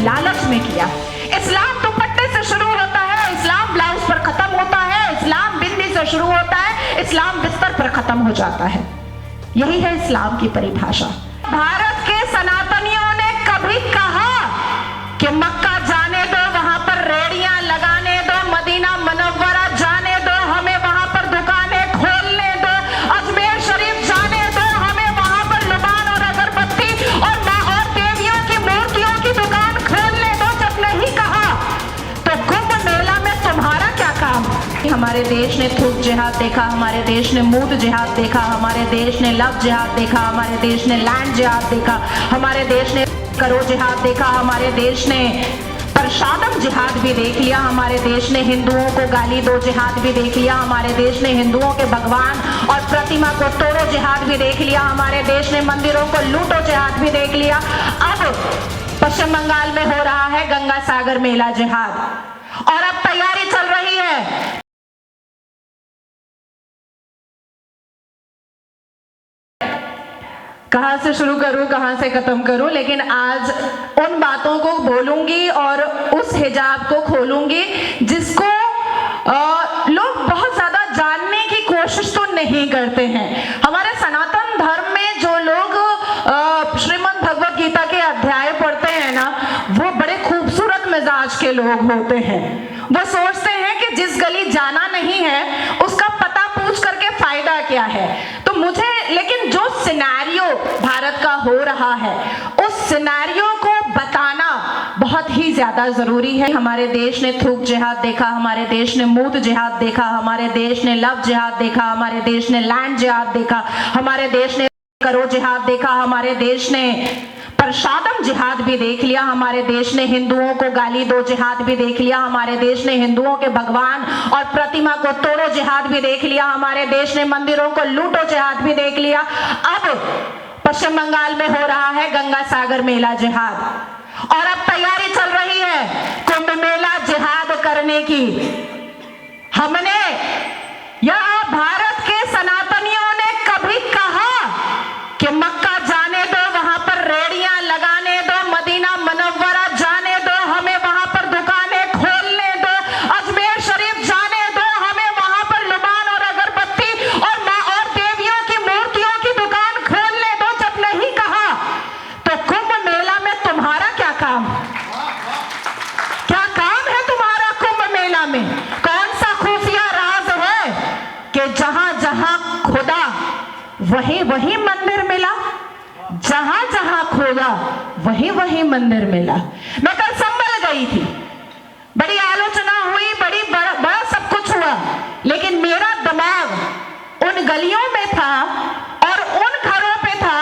लालच में किया। इस्लाम दुपट्टे से शुरू होता है, इस्लाम ब्लाउज पर खत्म होता है, इस्लाम बिंदी से शुरू होता है, इस्लाम बिस्तर पर खत्म हो जाता है। यही है इस्लाम की परिभाषा। भारत के सनातनियों ने कभी कहा कि मक्का जाने दो, वहां पर रेडियां लगाने दो, मदीना मुनव्वरा जाने दो, हमें वहां पर दुकानें खोलने दो, अजमेर शरीफ जाने दो, हमें वहां पर लुबान और अगरबत्ती और देवियों की मूर्तियों की दुकान खोलने दो? जब नहीं कहा तो कुंभ मेला में तुम्हारा क्या काम? हमारे देश ने थूक जिहाद देखा, हमारे देश ने मूत जिहाद देखा, हमारे देश ने लव जिहाद देखा, हमारे देश ने लैंड जिहाद देखा, हमारे देश ने करो जिहाद देखा, हमारे देश ने प्रसादम जिहाद भी देख लिया, हमारे देश ने हिंदुओं को गाली दो जिहाद भी देख लिया, हमारे देश ने हिंदुओं के भगवान और प्रतिमा को तोड़ो जिहाद भी देख लिया, हमारे देश ने मंदिरों को लूटो जिहाद भी देख लिया। अब पश्चिम बंगाल में हो रहा है गंगा सागर मेला जिहाद और अब तैयारी चल रही है। कहां से शुरू करूं, कहां से खत्म करूं, लेकिन आज उन बातों को बोलूंगी और उस हिजाब को खोलूंगी जिसको लोग बहुत ज्यादा जानने की कोशिश तो नहीं करते हैं। हमारे सनातन धर्म में जो लोग श्रीमद् भगवत गीता के अध्याय पढ़ते हैं ना, वो बड़े खूबसूरत मिजाज के लोग होते हैं। वो सोचते हैं कि जिस गली जाना नहीं है उसका पता पूछ करके फायदा क्या है। तो मुझे लेकिन जो सिनेरियो भारत का हो रहा है उस सिनेरियो को बताना बहुत ही ज्यादा जरूरी है। हमारे देश ने थूक जिहाद देखा, हमारे देश ने मूत जिहाद देखा, हमारे देश ने लव जिहाद देखा, हमारे देश ने लैंड जिहाद देखा, हमारे देश ने करो जिहाद देखा, हमारे देश ने प्रसादम जिहाद भी देख लिया, हमारे देश ने हिंदुओं को गाली दो जिहाद भी देख लिया, हमारे देश ने हिंदुओं के भगवान और प्रतिमा को तोड़ो जिहाद भी देख लिया, हमारे देश ने मंदिरों को लूटो जिहाद भी देख लिया। अब पश्चिम बंगाल में हो रहा है गंगा सागर मेला जिहाद और अब तैयारी चल रही है कुंभ मेला जिहाद करने की। हमने या भारत के सनातनियों ने कभी कहा कि मक्का जाने दो, वहां पर रेडियां लगाने दो, मदीना मुनव्वरा जाने दो, हमें वहां पर दुकानें खोलने दो, अजमेर शरीफ जाने दो, हमें वहां पर लुबान और अगरबत्ती और देवियों की मूर्तियों की दुकान खोलने दो? जब नहीं कहा तो कुंभ मेला में तुम्हारा क्या काम? क्या काम है तुम्हारा कुंभ मेला में? कौन सा खुफिया राज है कि जहां जहां खुदा वही वही मंदिर मिला, जहां जहां खोजा वही वही मंदिर मिला। मैं कल संभल गई थी, बड़ी आलोचना हुई, बड़ा सब कुछ हुआ, लेकिन मेरा दिमाग उन गलियों में था और उन घरों पे था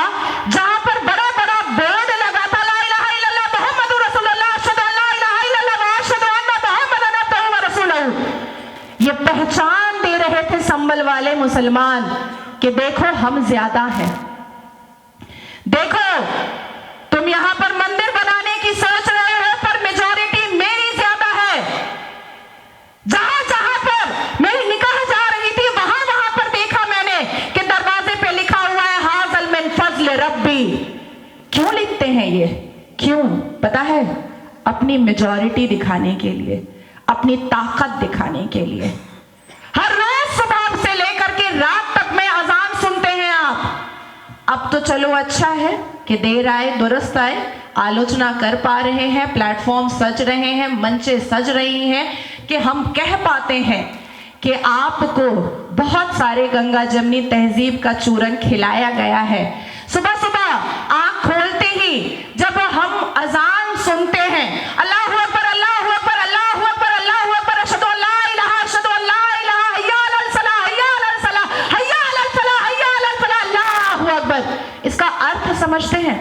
जहां पर बड़ा बड़ा बोर्ड लगा था, ला इलाहा इल्लल्लाह मुहम्मदुर रसूलुल्लाह, अशहदु अन ला इलाहा इल्लल्लाह व अशहदु अन्ना मुहम्मदन अब्दुहु व रसूलुहु। ये पहचान दे रहे थे संभल वाले मुसलमान कि देखो हम ज्यादा हैं, देखो तुम यहां पर मंदिर बनाने की सोच रहे हो पर मेजॉरिटी मेरी ज्यादा है। जहां जहां पर मेरी निकाह जा रही थी वहां वहां पर देखा मैंने कि दरवाजे पे लिखा हुआ है हाज़ल मिन फज़्ल रब्बी। क्यों लिखते हैं ये? क्यों पता है? अपनी मेजॉरिटी दिखाने के लिए, अपनी ताकत दिखाने के लिए। हर रोज सुबह से लेकर के रात तक में अजान सुनते हैं आप। अब तो चलो अच्छा है कि देर आए दुरुस्त आए, आलोचना कर पा रहे हैं, प्लेटफॉर्म सज रहे हैं, मंचे सज रही हैं कि हम कह पाते हैं कि आपको बहुत सारे गंगा जमनी तहजीब का चूरन खिलाया गया है। सुबह सुबह आंख खोलते ही जब हम अजान सुनते हैं, अल्लाहु अकबर अल्लाहु अकबर अल्लाहु अकबर अल्लाहु अकबर, अशहदु अन ला इलाहा अशहदु अन ला इलाहा, हय्या अलल सलाह हय्या अलल सलाह हय्या अलल फलाह हय्या अलल फलाह, अल्लाहु अकबर। इसका अर्थ समझते हैं?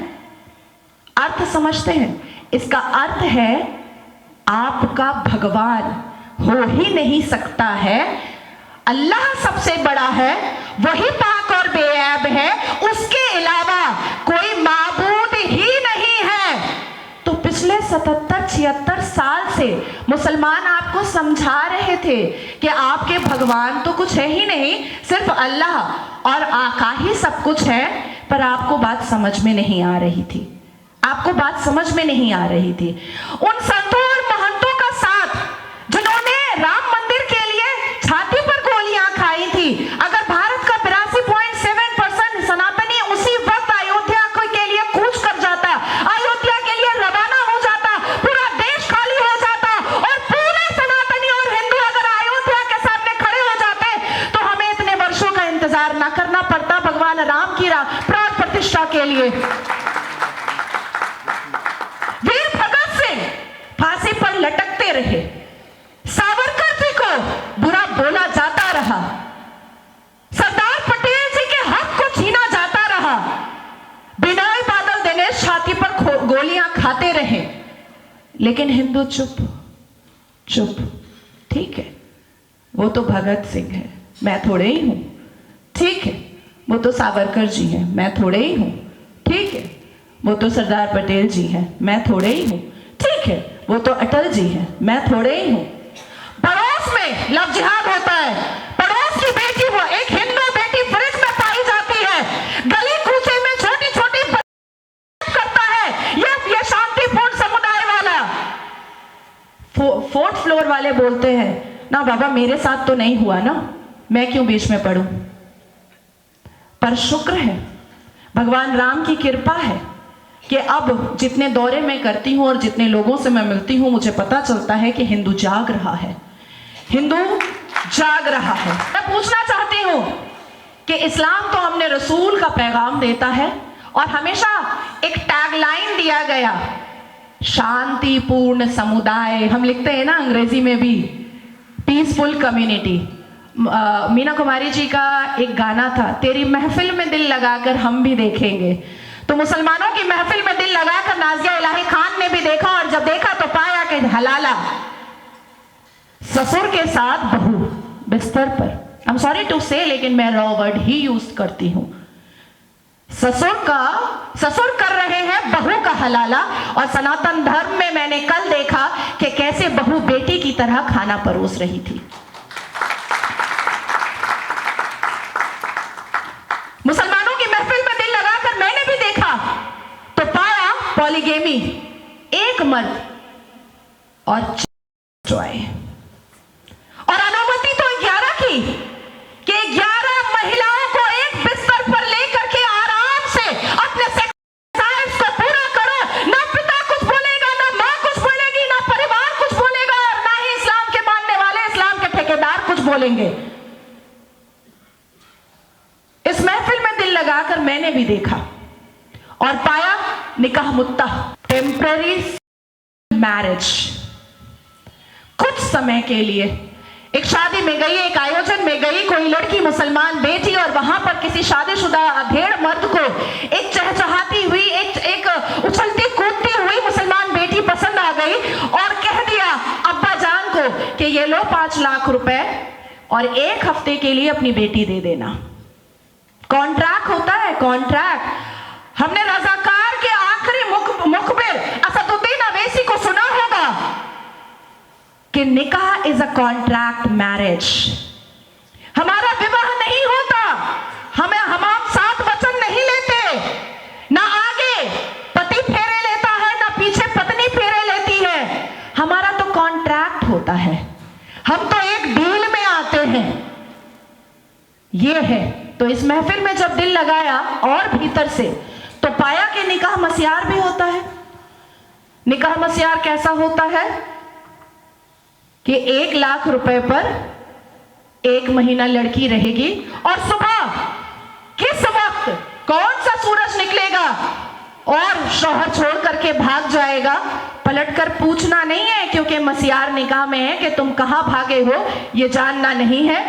अर्थ समझते हैं? इसका अर्थ है आपका भगवान हो ही नहीं सकता है, अल्लाह सबसे बड़ा है, वही पाक और बेऐब है, उसके अलावा कोई माबूद ही नहीं है। तो पिछले 77-76 साल से मुसलमान आपको समझा रहे थे कि आपके भगवान तो कुछ है ही नहीं, सिर्फ अल्लाह और आका ही सब कुछ है, पर आपको बात समझ में नहीं आ रही थी। आपको बात समझ में नहीं आ रही थी। उन संतों और महंतों का साथ जिन्होंने राम मंदिर के लिए छाती पर गोलियां खाई थी, अगर भारत का 82.7% सनातनी उसी वक्त अयोध्या के लिए कूच कर जाता, अयोध्या के लिए रवाना हो जाता, पूरा देश खाली हो जाता और पूरे सनातनी और हिंदू अगर अयोध्या के सामने खड़े हो जाते तो हमें इतने वर्षों का इंतजार ना करना पड़ता भगवान राम की प्राण प्रतिष्ठा के लिए। वीर भगत सिंह फांसी पर लटकते रहे, सावरकर जी को बुरा बोला जाता रहा, सरदार पटेल जी के हक को छीना जाता रहा, बिनोय बादल दिनेश छाती पर गोलियां खाते रहे, लेकिन हिंदू चुप चुप। ठीक है, वो तो भगत सिंह है, मैं थोड़े ही हूं। ठीक है, वो तो सावरकर जी हैं, मैं थोड़े ही हूं। ठीक है, वो तो सरदार पटेल जी हैं, मैं थोड़े ही हूं। ठीक है, वो तो अटल जी हैं, मैं थोड़े ही हूं। पड़ोस में लव जिहाद होता है, पड़ोस की बेटी वो एक हिंदू बेटी फ्रिज में पाई जाती है, गली कूचे में छोटी छोटी करता है ये शांतिपूर्ण समुदाय वाला। फोर्थ फ्लोर वाले बोलते हैं ना बाबा मेरे साथ तो नहीं हुआ ना, मैं क्यों बीच में पड़ूं। पर शुक्र है, भगवान राम की कृपा है कि अब जितने दौरे मैं करती हूं और जितने लोगों से मैं मिलती हूं मुझे पता चलता है कि हिंदू जाग रहा है, हिंदू जाग रहा है। मैं पूछना चाहती हूं कि इस्लाम तो हमने रसूल का पैगाम देता है और हमेशा एक टैगलाइन दिया गया, शांतिपूर्ण समुदाय। हम लिखते हैं ना अंग्रेजी में भी, पीसफुल कम्युनिटी। मीना कुमारी जी का एक गाना था, तेरी महफिल में दिल लगाकर हम भी देखेंगे। तो मुसलमानों की महफिल में दिल लगाकर नाजिया इलाही खान ने भी देखा, और जब देखा तो पाया कि हलाला ससुर के साथ बहू बिस्तर पर। आई एम सॉरी टू से, लेकिन मैं रॉ वर्ड ही यूज करती हूं। ससुर कर रहे हैं बहू का हलाला, और सनातन धर्म में मैंने कल देखा कि कैसे बहू बेटी की तरह खाना परोस रही थी। मुसलमानों की महफिल में दिल लगाकर मैंने भी देखा तो पाया पॉलीगेमी, एक मर्द और जॉय, और अनुमति तो 11 की कि 11 महिलाओं को एक बिस्तर पर लेकर के आराम से अपने सेक्स को पूरा करो। ना पिता कुछ बोलेगा, ना मां कुछ बोलेगी, ना परिवार कुछ बोलेगा, और ना ही इस्लाम के मानने वाले इस्लाम के ठेकेदार कुछ बोलेंगे। इस महफिल में दिल लगाकर मैंने भी देखा और पाया निकाह मुत्ता, टेम्पररी मैरिज। कुछ समय के लिए एक शादी में गई, एक आयोजन में गई कोई लड़की मुसलमान बेटी, और वहां पर किसी शादीशुदा अधेड़ मर्द को एक चहचहाती हुई, एक उछलती कूदती हुई मुसलमान बेटी पसंद आ गई और कह दिया अब्बा जान को कि ये लो 5 लाख रुपए और 1 हफ्ते के लिए अपनी बेटी दे देना। कॉन्ट्रैक्ट होता है, कॉन्ट्रैक्ट। हमने रजाकार के आखिरी मुखबिर असदुद्दीन अवैसी को सुना होगा कि निकाह इज अ कॉन्ट्रैक्ट मैरिज। हमारा विवाह नहीं होता, हम साथ वचन नहीं लेते, ना आगे पति फेरे लेता है, ना पीछे पत्नी फेरे लेती है। हमारा तो कॉन्ट्रैक्ट होता है, हम तो एक डील में आते हैं। ये है। तो इस महफिल में जब दिल लगाया और भीतर से, तो पाया कि निकाह मस्यार भी होता है। निकाह मस्यार कैसा होता है कि 1 लाख रुपए पर 1 महीना लड़की रहेगी, और सुबह किस वक्त कौन सा सूरज निकलेगा और शौहर छोड़ करके भाग जाएगा, पलटकर पूछना नहीं है, क्योंकि मस्यार निकाह में है कि तुम कहां भागे हो ये जानना नहीं है।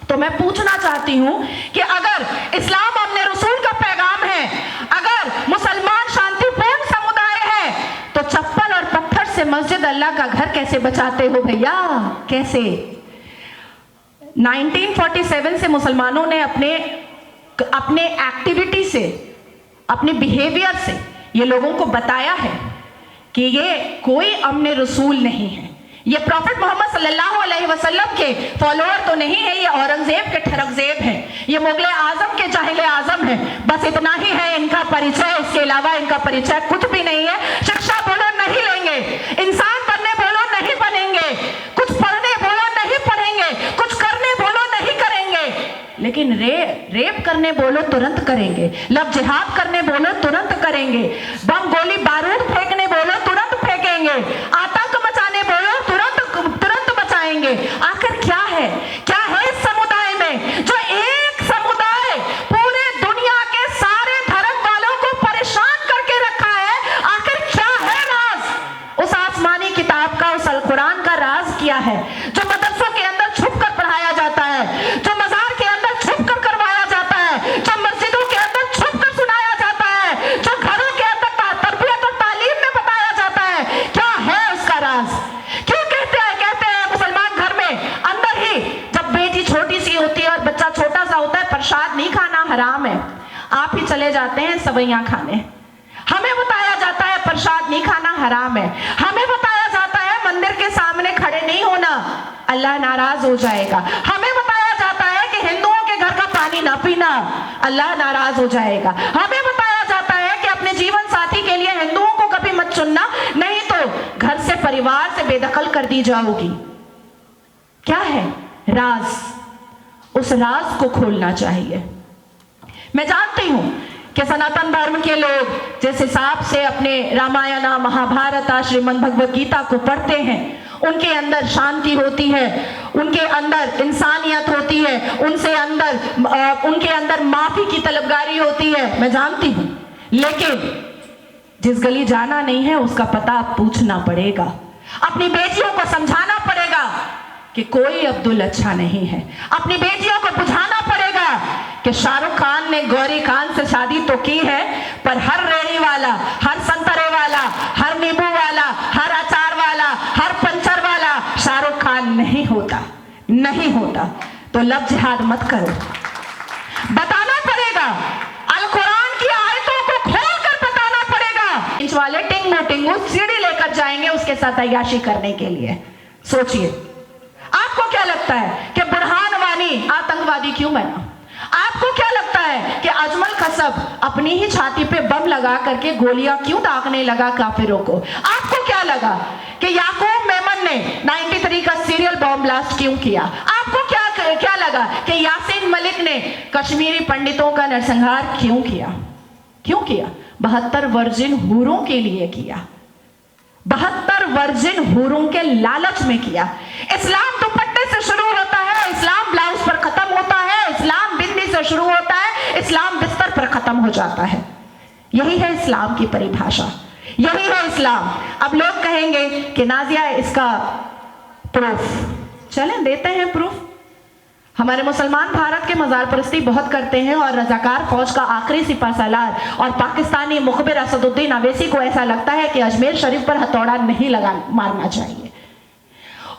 तो मैं पूछना चाहती हूं कि अगर इस्लाम अपने रसूल का पैगाम है, अगर मुसलमान शांतिपूर्ण समुदाय है, तो चप्पल और पत्थर से मस्जिद अल्लाह का घर कैसे बचाते हो भैया, कैसे? 1947 से मुसलमानों ने अपने एक्टिविटी से, अपने बिहेवियर से ये लोगों को बताया है कि ये कोई अमन रसूल नहीं है, ये प्रॉफिट मोहम्मद सल्लल्लाहु अलैहि वसल्लम के फॉलोअर तो नहीं है, ये औरंगजेब के ठरकजेब हैं, ये मुगले आजम के जाहिले आजम हैं। बस इतना ही है इनका परिचय, इसके अलावा इनका परिचय कुछ भी नहीं है। शिक्षा बोलो नहीं लेंगे, इंसान बनने बोलो नहीं बनेंगे, कुछ पढ़ने बोलो नहीं पढ़ेंगे, कुछ करने बोलो नहीं करेंगे, लेकिन रेप करने बोलो तुरंत करेंगे, लव जिहाद करने बोलो तुरंत करेंगे, बम गोली बारूद फेंकने बोलो तुरंत फेंकेंगे, आतंक मचाने बोलो तुरंत मचाएंगे। आखिर क्या है इस समुदाय में जो एक समुदाय पूरे दुनिया के सारे धर्म वालों को परेशान करके रखा है? आखिर क्या है राज उस आसमानी किताब का, उस अल कुरान का राज क्या है जो मदरसों के अंदर छुप कर पढ़ाया जाता है, जो मजार के अंदर छुप कर करवाया जाता है, जो मस्जिदों के अंदर छुप कर सुनाया जाता है, जो घरों के अंदर तरबियत और तालीम में बताया जाता है? क्या है उसका राज? क्यों कहते हैं मुसलमान घर में अंदर ही जब बेटी छोटी सी होती है और बच्चा छोटा सा होता है, प्रसाद नहीं खाना हराम है, आप ही चले जाते हैं सवैयां खाने। हमें बताया जाता है प्रसाद नहीं खाना हराम है, हमें बताया जाता है मंदिर के सामने खड़े नहीं होना, अल्लाह नाराज हो जाएगा, हमें बताया जाता है कि हिंदुओं के घर का पानी ना पीना, अल्लाह नाराज हो जाएगा, हमें बताया जाता है कि अपने जीवन साथी के लिए हिंदुओं को कभी मत चुनना, नहीं तो घर से परिवार से बेदखल कर दी जाओगी। क्या है राज? उस राज को खोलना चाहिए। मैं जानती हूं कि सनातन धर्म के लोग जिस हिसाब से अपने रामायण, महाभारत, श्रीमद् भगवद गीता को पढ़ते हैं, उनके अंदर शांति होती है, उनके अंदर इंसानियत होती है, उनके अंदर माफी की तलबगारी होती है, मैं जानती हूं, लेकिन जिस गली जाना नहीं है उसका पता अब पूछना पड़ेगा। अपनी बेटियों को समझाना पड़ेगा कि कोई अब्दुल अच्छा नहीं है। अपनी बेटियों को बुझाना पड़ेगा कि शाहरुख खान ने गौरी खान से शादी तो की है, पर हर रेहड़ी वाला, हर संतरे वाला, हर नींबू वाला, हर अचार वाला, हर पंचर वाला शाहरुख खान नहीं होता। तो लव जिहाद मत करो। बताना पड़ेगा, अल कुरान की आयतों को खोल कर बताना पड़ेगा। इंच वाले टिंगू सीढ़ी लेकर जाएंगे उसके साथ अय्याशी करने के लिए। सोचिए, आपको क्या लगता है कि बुरहान वानी आतंकवादी क्यों बना? आपको क्या लगता है कि अजमल खसब अपनी ही छाती पे बम लगा करके गोलियां क्यों दागने लगा काफिरों को? आपको क्या लगा कि याकूब मेमन ने 93 का सीरियल बॉम्ब ब्लास्ट क्यों किया? आपको क्या लगा कि यासीन मलिक ने कश्मीरी पंडितों का नरसंहार क्यों किया? 72 वर्जिन हूरों के लिए किया, 72 वर्जिन हूरों के लालच में किया। इस्लाम दुपट्टे से शुरू होता है, इस्लाम ब्लाउज पर खत्म होता है, इस्लाम बिंदी से शुरू होता है, इस्लाम बिस्तर पर खत्म हो जाता है। यही है इस्लाम की परिभाषा, यही है इस्लाम। अब लोग कहेंगे कि नाजिया इसका प्रूफ, चलें देते हैं प्रूफ। हमारे मुसलमान भारत के मजार परस्ती बहुत करते हैं और रजाकार फौज का आखिरी सिपा सालार और पाकिस्तानी मुखबिर असदुद्दीन अवैसी को ऐसा लगता है कि अजमेर शरीफ पर हथौड़ा नहीं मारना चाहिए।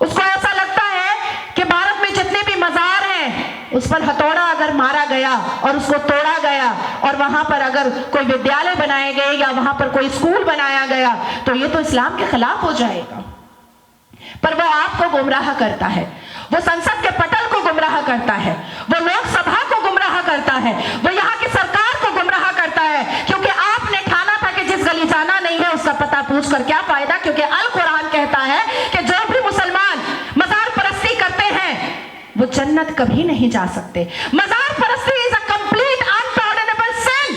उसको ऐसा लगता है कि भारत में जितने भी मजार हैं उस पर हथौड़ा अगर मारा गया और उसको तोड़ा गया और वहां पर अगर कोई विद्यालय बनाए गए या वहां पर कोई स्कूल बनाया गया तो ये तो इस्लाम के खिलाफ हो जाएगा। पर वो आपको गुमराह करता है, वो संसद के पटल को गुमराह करता है, वो लोकसभा को गुमराह करता है, वो यहाँ की सरकार को गुमराह करता है, क्योंकि आपने ठाना था कि जिस गली जाना नहीं है उसका पता पूछ कर क्या फायदा। क्योंकि अल कुरान कहता है कि जो भी मुसलमान मजार परस्ती करते हैं वो जन्नत कभी नहीं जा सकते। मजार परस्ती इज अ कंप्लीट अनपॉर्डनेबल सिन।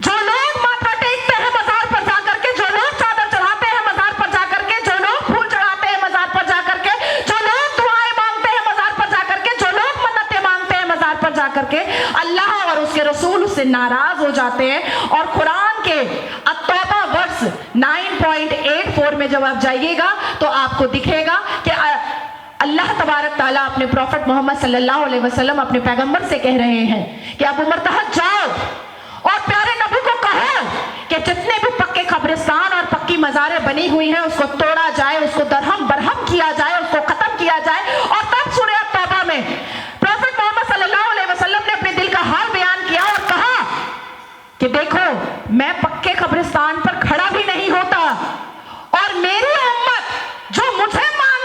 जो लोग माथा टेकते हैं मजार पर जाकर के, जो लोग चादर चढ़ाते हैं मजार पर जाकर के, जो लोग फूल चढ़ाते हैं मजार पर जाकर के, जो लोग दुआएं मांगते हैं मजार पर जाकर के, जो लोग मन्नतें मांगते हैं मजार पर जाकर के, अल्लाह और उसके रसूल उससे नाराज हो जाते हैं। और कुरान के अत्तौबा वर्स 9.84 में जब आप जाइएगा तो आपको दिखेगा कि अल्लाह तबारक ताला अपने प्रॉफिट मोहम्मद सल्लल्लाहु अलैहि वसल्लम अपने पैगंबर से कह रहे हैं कि आप उमर तहत जाओ और प्यारे नबी को कहो कि जितने भी पक्के कब्रिस्तान और पक्की मज़ारें बनी हुई हैं उसको तोड़ा जाए, उसको दरहम बरहम किया जाए, उसको खत्म किया जाए। और तब सूरह तौबा में प्रॉफिट मोहम्मद सल्लल्लाहु अलैहि वसल्लम ने अपने दिल का हाल बयान किया और कहा कि देखो मैं पक्के कब्रिस्तान पर खड़ा भी नहीं होता और मेरी उम्मत जो मुझे मान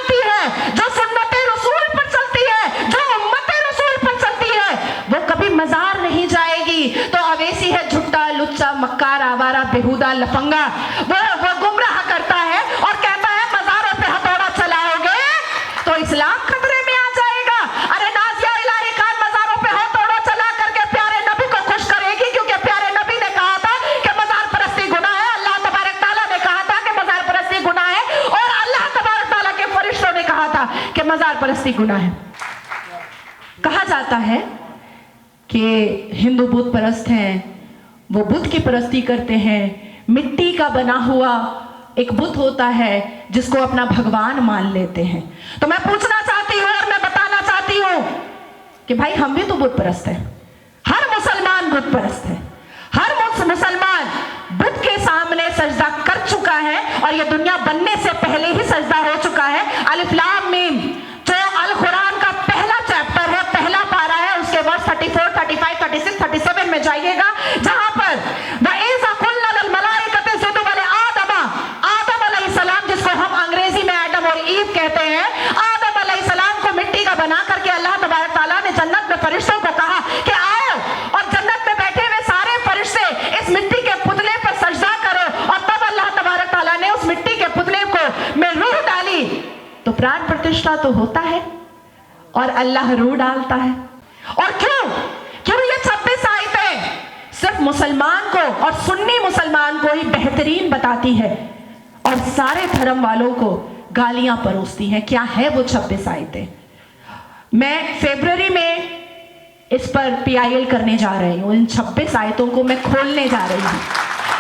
बेहुदा लफंगा वो गुमराह करता है और कहता है मज़ारों पे हथौड़ा चलाओगे तो इस्लाम खतरे में आ जाएगा। अरे नाज़िया इलाही खान मज़ारों पे हथौड़ा चला करके प्यारे नबी को खुश करेगी, क्योंकि प्यारे नबी ने कहा था कि मज़ार परस्ती गुनाह है, अल्लाह तबारक तआला ने कहा था कि मज़ार परस्ती गुनाह है, और अल्लाह तबारक तआला के फरिश्तों ने कहा था कि मज़ार परस्ती गुनाह है। कहा जाता है कि हिंदू बुत परस्त हैं, वो बुत की परस्ती करते हैं। मिट्टी का बना हुआ एक बुत होता है जिसको अपना भगवान मान लेते हैं। तो मैं पूछना चाहती हूँ और मैं बताना चाहती हूँ कि भाई हम भी तो बुत परस्त हैं। हर मुसलमान बुत परस्त है। हर मुसलमान बुत के सामने सजदा कर चुका है, और ये दुनिया बनने से पहले ही सजदा हो चुका है। अलिफ लाम मीम जो अल कुरान का पहला चैप्टर है, पहला पारा है, उसके वर्स 34, 35, 36, 37 में जाइएगा, जहां पर आदम अलैहिस्सलाम, जिसको हम अंग्रेजी में एडम और ईव कहते हैं, आदम अलैहिस्सलाम को मिट्टी का बना करके अल्लाह तबारक तआला ने जन्नत में फरिश्तों को कहा कि आओ, और जन्नत में बैठे हुए सारे फरिश्ते इस मिट्टी के पुतले पर सजदा करो, और तब अल्लाह तबारक तआला ने उस मिट्टी के पुतले को में रूह डाली। तो प्राण प्रतिष्ठा तो होता है और अल्लाह रूह डालता है। और क्यों ये 26 आयतें सिर्फ मुसलमान को और सुन्नी मुसलमान को ही बेहतरीन बताती है और सारे धर्म वालों को गालियां परोसती हैं? क्या है वो 26 आयतें? मैं फरवरी में इस पर PIL करने जा रही हूँ। इन 26 आयतों को मैं खोलने जा रही हूँ।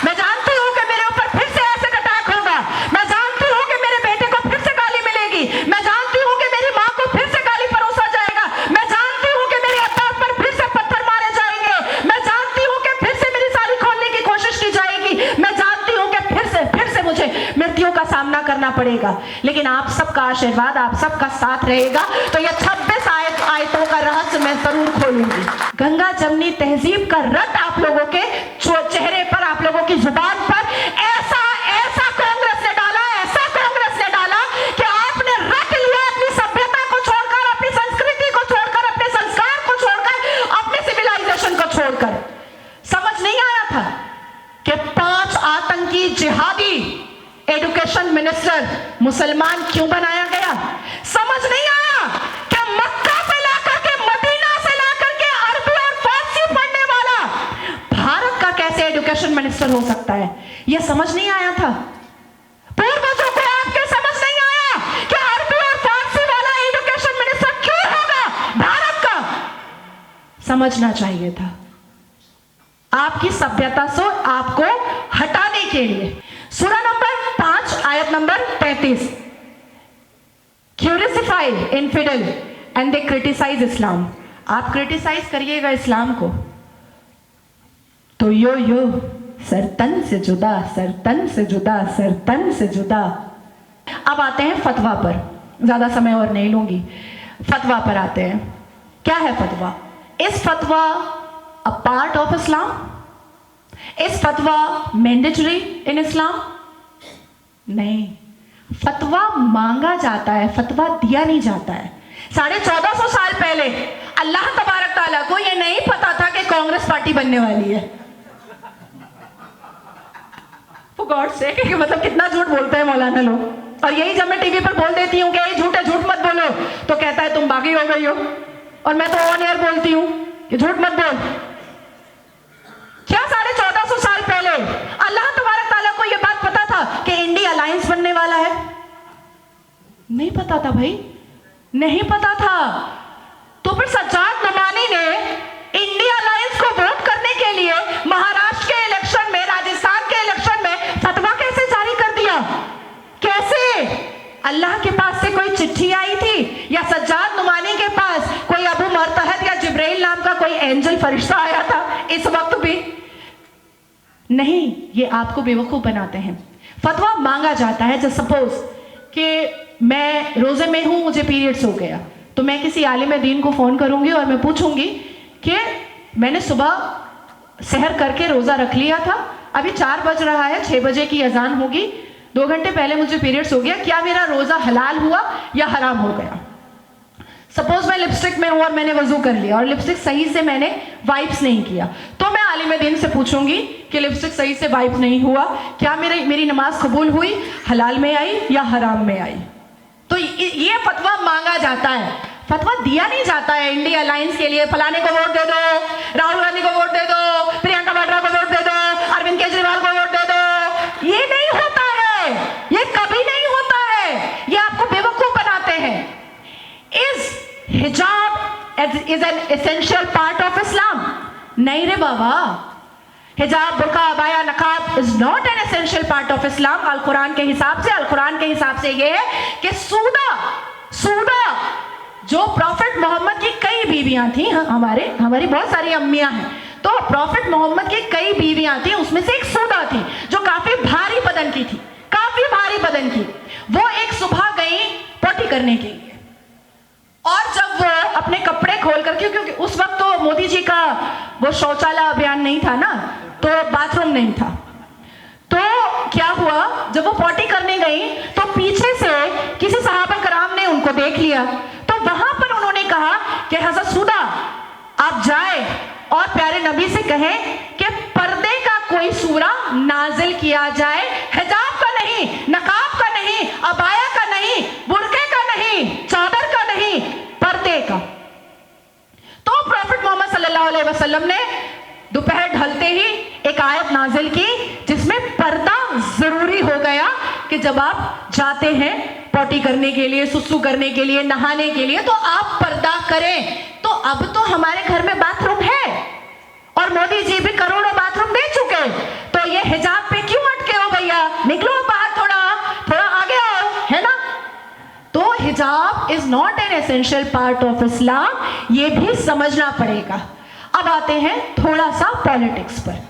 मैं जानती हूँ कि मेरे ऊपर फिर से ऐसे अटैक होगा। मैं जानती हूँ कि मेरे बेटे को फिर से गाली मिलेगी। मैं जानती हूँ कि मेरी माँ को फिर से गाली परोसा जाएगा। मैं जानती हूँ कि मेरे अब्बा पर फिर से पत्थर मारे जाएंगे। मैं जानती हूँ कि फिर से मेरी साड़ी खोलने की कोशिश की जाएगी। मैं जानती हूँ कि फिर से मुझे मृत्यु का सामना करना पड़ेगा, लेकिन आप सबका आशीर्वाद, आप सबका साथ रहेगा तो ये 26 आयतों का रहस्य मैं जरूर खोलूंगी। गंगा जमनी तहजीब का रट आप लोगों के चेहरे पर, आप लोगों की जुबान पर ऐसा कांग्रेस ने डाला, ऐसा कांग्रेस ने डाला कि आपने रट लिया अपनी सभ्यता को छोड़कर, अपनी संस्कृति को छोड़कर, अपने संस्कार को छोड़कर, अपने सिविलाइजेशन को छोड़कर। समझ नहीं आया था कि 5 आतंकी जिहादी एजुकेशन मिनिस्टर मुसलमान क्यों बनाया गया? समझ नहीं आया कि मक्का से लाकर के, मदीना से लाकर के अरबी और फारसी पढ़ने वाला भारत का कैसे एजुकेशन मिनिस्टर हो सकता है? यह समझ नहीं आया था पूर्वजों को। आपके समझ नहीं आया कि अरबी और फारसी वाला एजुकेशन मिनिस्टर क्यों होगा भारत का? समझना चाहिए था। आपकी सभ्यता से आपको हटाने के लिए। सूरा नंबर 5 आयत number 33, crucify infidel and they criticise Islam. आप क्रिटिसाइज करिएगा इस्लाम को तो यो सरतन से जुदा, सरतन से जुदा, सरतन से जुदा। अब आते हैं फतवा पर, ज्यादा समय और नहीं लूंगी। फतवा पर आते हैं। क्या है फतवा? इस फतवा a part of Islam? Is फतवा मैंडेटरी इन इस्लाम? नहीं, फतवा मांगा जाता है, फतवा दिया नहीं जाता है। 1450 साल पहले अल्लाह तबारक ताला को यह नहीं पता था कि कांग्रेस पार्टी बनने वाली है। For God's sake, कि मतलब कितना झूठ बोलते हैं मौलाना लोग। और यही जब मैं टीवी पर बोल देती हूँ कि ये झूठ है, झूठ मत बोलो, तो कहता है तुम बागी हो गई हो। और मैं तो ऑन एयर बोलती हूँ कि झूठ मत बोल। क्या 1450 साल पहले अल्लाह तबारक ताला को यह बात पता था कि इंडिया अलायंस बनने वाला है? नहीं पता था भाई, नहीं पता था। तो फिर सज्जाद नमानी ने इंडिया अलायंस को वोट करने के लिए महाराष्ट्र के इलेक्शन में, राजस्थान के इलेक्शन में फतवा कैसे जारी कर दिया? कैसे? अल्लाह के पास से कोई चिट्ठी आई थी, या सज्जाद नुमानी के पास कोई अबू मरतहत या जिब्राइल नाम का कोई एंजल फरिश्ता आया था इस वक्त भी? नहीं, ये आपको बेवकूफ बनाते हैं। फतवा मांगा जाता है। जैसे सपोज कि मैं रोजे में हूं, मुझे पीरियड्स हो गया, तो मैं किसी आलिम दीन को फोन करूंगी और मैं पूछूंगी कि मैंने सुबह सहर करके रोजा रख लिया था, अभी 4 बज रहा है, 6 बजे की अजान होगी, 2 घंटे पहले मुझे पीरियड्स हो गया, क्या मेरा रोजा हलाल हुआ या हराम हो गया? सपोज मैं लिपस्टिक में हूं और मैंने वजू कर लिया और लिपस्टिक सही से मैंने वाइप्स नहीं किया, तो मैं आलिम दीन से पूछूंगी कि लिपस्टिक सही से वाइप नहीं हुआ, क्या मेरी नमाज कबूल हुई, हलाल में आई या हराम में आई। तो ये फतवा मांगा जाता है, फतवा दिया नहीं जाता है इंडिया अलायंस के लिए फलाने को वोट दे दो, राहुल गांधी को वोट दे दो, प्रियंका वाड्रा को वोट दे दो, अरविंद केजरीवाल को वोट दे दो। ये नहीं होता है, ये कभी नहीं होता है, ये आपको बेवकूफ बनाते हैं। Is hijab is an essential part of Islam? नहीं रे बाबा, hijab, burqa, abaya, niqab is not an essential part of Islam. अल कुरान के हिसाब से ये है कि सूदा जो प्रॉफिट मोहम्मद की कई बीवियां थी, हमारी बहुत सारी अम्मियां हैं, तो प्रॉफिट मोहम्मद की कई बीवियां थी, उसमें से एक सूदा थी जो काफी भारी बदन की थी, वो एक सुबह गई पोटी करने के लिए, और जब वो अपने कपड़े खोल करके, क्योंकि उस वक्त तो मोदी जी का वो शौचालय अभियान नहीं था ना, तो बाथरूम नहीं था, तो क्या हुआ, जब वो पोटी करने गई तो पीछे से किसी सहाबा कराम ने उनको देख लिया, तो वहां पर उन्होंने कहा कि हज़रत सूदा आप जाए और प्यारे नबी से कहें कि पर्दे का कोई सूरा नाजिल किया जाए, हिजाब का नहीं, नकाब का नहीं, अबाया का नहीं, बुर्के का नहीं, चादर का नहीं, पर्दे का। तो प्रॉफिट मोहम्मद सल्लल्लाहु अलैहि वसल्लम ने दोपहर ढलते ही एक आयत नाजिल की जिसमें पर्दा जरूरी हो गया कि जब आप जाते हैं पोटी करने के लिए, सुसु करने के लिए, नहाने के लिए, तो आप पर्दा करें। तो अब तो हमारे घर में बाथरूम है और मोदी जी भी करोड़ों बाथरूम दे चुके, तो ये हिजाब पे क्यों अटके हो भैया, निकलो बाहर, थोड़ा आगे आओ, है ना। तो हिजाब is not an essential part of इस्लाम, ये भी समझना पड़ेगा। अब आते हैं थोड़ा सा पॉलिटिक्स पर।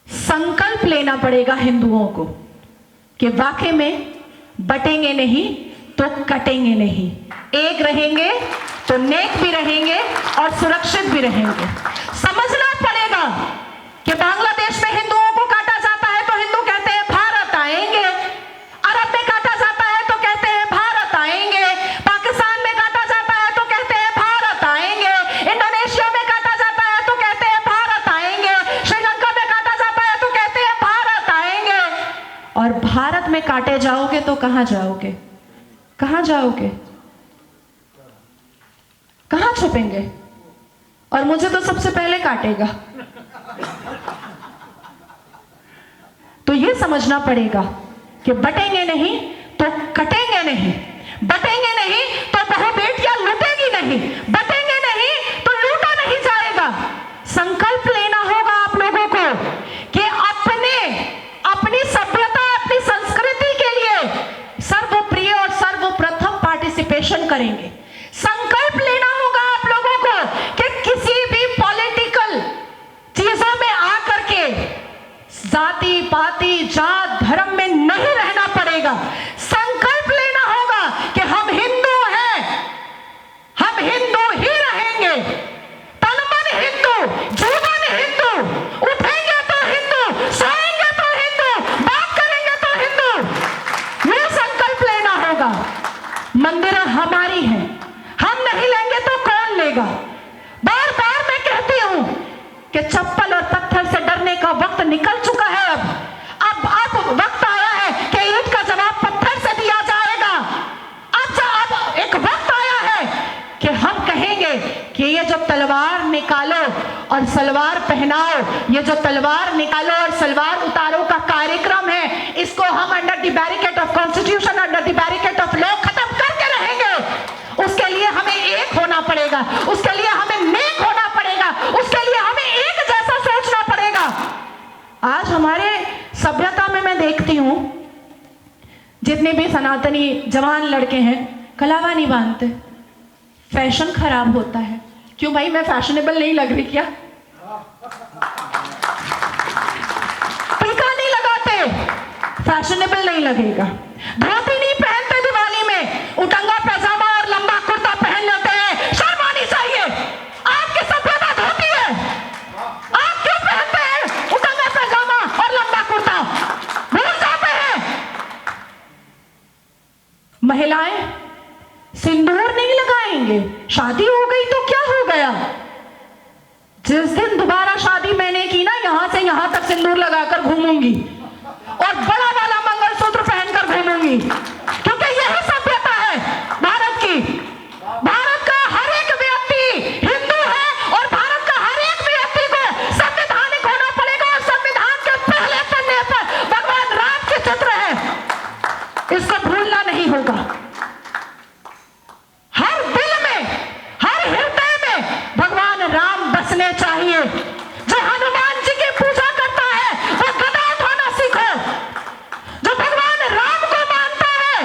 संकल्प लेना पड़ेगा हिंदुओं को कि वाकई में बटेंगे नहीं तो कटेंगे नहीं, एक रहेंगे तो नेक भी रहेंगे और सुरक्षित भी रहेंगे। समझना पड़ेगा कि बांग्लादेश में हिंदुओं को काटा जाता है तो हिंदू कहते हैं भारत आएंगे, अरब में काटा जाता है तो कहते हैं भारत आएंगे, पाकिस्तान में काटा जाता है तो कहते हैं भारत आएंगे, इंडोनेशिया में काटा जाता है तो कहते हैं भारत आएंगे, श्रीलंका में काटा जाता है तो कहते हैं भारत आएंगे। और भारत में काटे जाओगे तो कहां जाओगे, कहां जाओगे, कहां छुपेंगे? और मुझे तो सबसे पहले काटेगा। तो ये समझना पड़ेगा कि बटेंगे नहीं तो कटेंगे नहीं, बटेंगे नहीं तो बहू बेटियां लूटेगी नहीं, बटेंगे नहीं तो लूटा नहीं जाएगा। संकल्प लेना होगा आप लोगों को कि अपनी सभ्यता, अपनी संस्कृति के लिए सर्वप्रिय और सर्वप्रथम पार्टिसिपेशन करेंगे। संकल्प लेना होगा आप लोगों को कि किसी भी पॉलिटिकल चीजों में आकर के जाति पाति जात धर्म में नहीं रहना पड़ेगा। संकल्प लेना होगा कि हम हिंदू हैं, हम हिंदू ही रहेंगे, तनमन हिंदू, जीवन हिंदू, उठेंगे तो हिंदू, सोएंगे तो हिंदू, बात करेंगे तो हिंदू। ये संकल्प लेना होगा। मंदिर हमारी है, हम नहीं लेंगे तो कौन लेगा। बार बार मैं कहती हूं कि चप्पल और पत्थर से डरने का वक्त निकल चुका है। अब वक्त आया है कि ईंट का जवाब पत्थर से दिया जाएगा। अब एक वक्त आया है कि हम कहेंगे कि ये जो तलवार निकालो और सलवार पहनाओ, ये जो तलवार निकालो और सलवार उतारो का कार्यक्रम है, इसको हम under the barricade of constitution, under the barricade of law खत्म करके रहेंगे। उसके लिए हमें एक होना पड़ेगा, उसके लिए हमें नेक होना पड़ेगा, उसके लिए हमें एक जैसा सोचना पड़ेगा। आज हमारे सभ्यता में मैं देखती हूं जितने भी सनातनी जवान लड़के हैं कलावा नहीं बांधते, फैशन खराब होता है। क्यों भाई, मैं फैशनेबल नहीं लग रही क्या? टीका नहीं लगाते, फैशनेबल नहीं लगेगा। धोती नहीं पहनते दिवाली में, उटंगा पैजामा और लंबा कुर्ता पहन लेते हैं, शर्म आनी चाहिए। आपकी सभ्यता धोती है, आप क्यों पहनते हैं उटंगा पैजामा और लंबा कुर्ता? भूल जाते हैं। महिलाएं सिंदूर नहीं लगाएंगे? शादी हो गई तो क्या हो गया? जिस दिन दोबारा शादी मैंने की ना, यहां से यहां तक सिंदूर लगाकर घूमूंगी और बड़ा वाला मंगलसूत्र पहनकर घूमूंगी, क्योंकि यही सभ्यता है भारत की। भारत का हर एक व्यक्ति हिंदू है और भारत का हर एक व्यक्ति को संवैधानिक होना पड़ेगा, और संविधान के पहले पन्ने पर भगवान राम के चित्र है, इसको भूलना नहीं होगा। हर दिल में, हर हृदय में भगवान राम बसने चाहिए। जो हनुमान जी की पूजा करता है वो गदा उठाना सीखो, जो भगवान राम को मानता है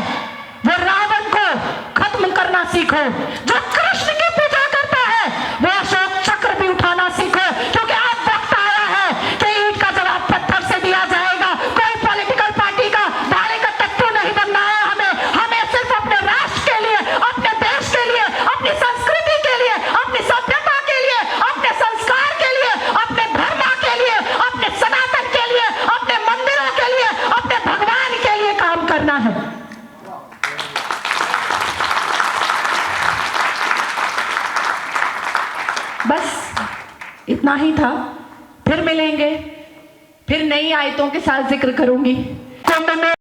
वो रावण को खत्म करना सीखो, जो कृष्ण की पूजा करता है वो अशोक चक्र भी उठाना सीखो, क्योंकि अब वक्त आया है कि ईंट का जवाब पत्थर से दिया जाएगा। कोई पॉलिटिकल पार्टी का भाड़े का टट्टू नहीं बनना है हमें सिर्फ अपने राष्ट्र के लिए, अपने देश के लिए, अपनी संस्कृति के लिए, अपनी सभ्यता के लिए, अपने संस्कार के लिए, अपने धर्म के लिए, अपने सनातन के लिए, अपने मंदिरों के लिए, अपने भगवान के लिए काम करना है। बस इतना ही था। फिर मिलेंगे, फिर नई आयतों के साथ जिक्र करूंगी। कुंभ में